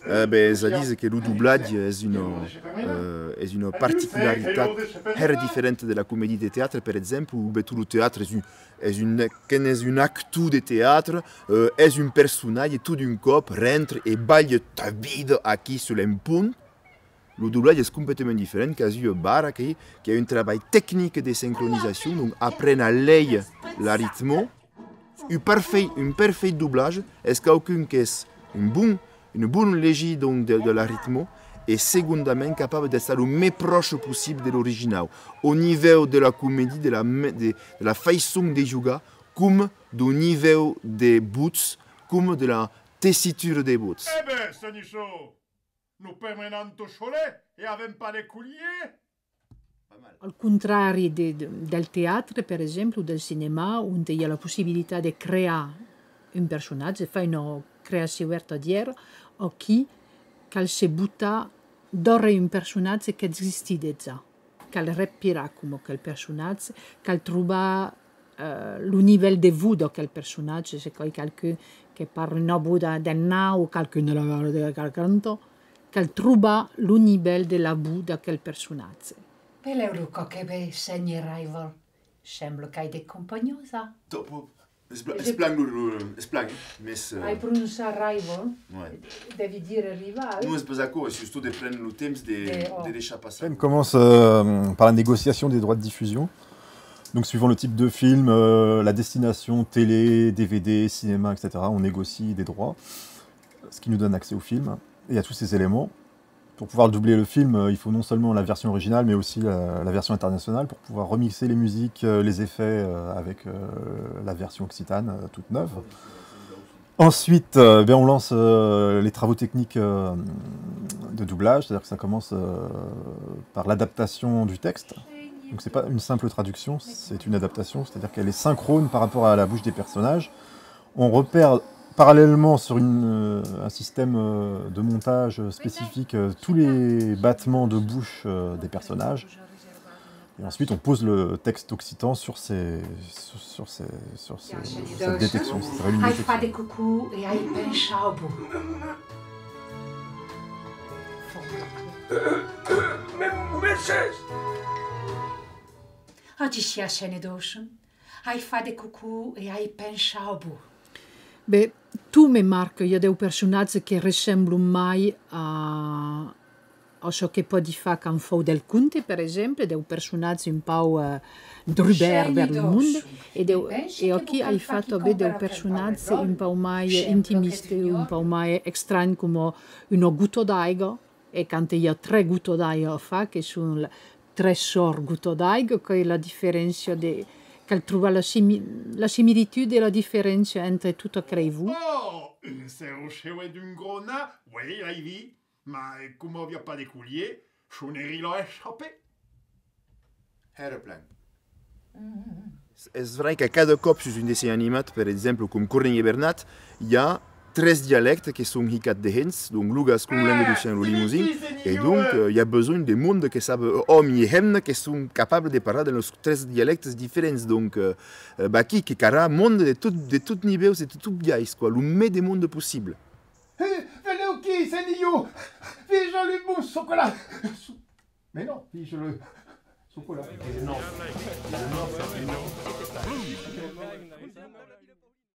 Ça dit que le doublage est une particularité très différente de la comédie de théâtre, par exemple, où tout le théâtre est un acte de théâtre, est un personnage, tout d'un coup rentre et baille ta vie ici sur un pont. Le doublage est complètement différent, car il y a Barra qui a un travail technique de synchronisation, donc apprend à lire le rythme. Un parfait doublage est quelqu'un qui est une bonne légie de la rythme et secondament capable d'être le plus proche possible de l'original, au niveau de la comédie, de la façon de jouer, comme du niveau des boots, comme de la tessiture des boots. Eh ben, Sanicho, nous permanons au cholet et avem pas de coulier. Al contrario del teatro, per esempio, o del cinema, dove hi ha la possibilità di creare un personaggio, fare una creazione veritiera, o chi si butta dare un personaggio che esiste già, che respira come quel personaggio, che trova il livello di voce di quel personaggio, se c'è qualcuno che parla in voce del now, o qualcuno che canta, che trova il livello della voce di quel personaggio. Peleu che be segni rival. Sembla che hai de compagnosa. Dopo, esplang, mais... Hai pronunciato rival? Ouais. Devi dire rival? Nous, c'est pas d'accord, c'est surtout de prendre le thème de l'échappée. Le film commence par la négociation des droits de diffusion. Donc suivant le type de film, la destination, télé, DVD, cinéma, etc., on négocie des droits, ce qui nous donne accès au film et à tous ces éléments. Pour pouvoir doubler le film, il faut non seulement la version originale, mais aussi la version internationale, pour pouvoir remixer les musiques, les effets avec la version occitane, toute neuve. Ensuite, on lance les travaux techniques de doublage, c'est-à-dire que ça commence par l'adaptation du texte. Donc c'est pas une simple traduction, c'est une adaptation, c'est-à-dire qu'elle est synchrone par rapport à la bouche des personnages. On repère parallèlement sur un système de montage spécifique tous les battements de bouche des personnages. Et ensuite on pose le texte occitan sur cette détection, cette réunion. Beh, tu mi marchi, io dei personaggi che ressemblano mai a ciò che può fare con Fou del Conte, per esempio, dei personaggi un po' drubber per il mondo, e qui hai fatto dei personaggi un po' mai intimisti, un po' mai strani come uno gutto d'aigo, e quando io ho 3 gutto d'aigo fa, che sono 3 sor gutto d'aigo, che è la differenza qu'elle trouva la similitude et la différence entre tout créez-vous. Oh, c'est au chevet d'un gros nain, oui, Ivy. Mais comme il n'y a pas de coulier, je n'ai rien échappé. Herplan. C'est vrai qu'à cada cop sur un dessin animé, par exemple, comme Corneille et Bernat, il y a 13 dialectes qui sont hicats de Hens, donc Lugas comme langue du chien, le limousin, et donc il y a besoin de monde qui savent, hommes et femmes, qui sont capables de parler dans les 13 dialectes différents. Donc, qui cara monde de tout niveau, c'est tout bien, quoi, le meilleur monde possible. Venez qui, c'est Nio. Fige le mousse chocolat. Mais non, fige le chocolat. Non.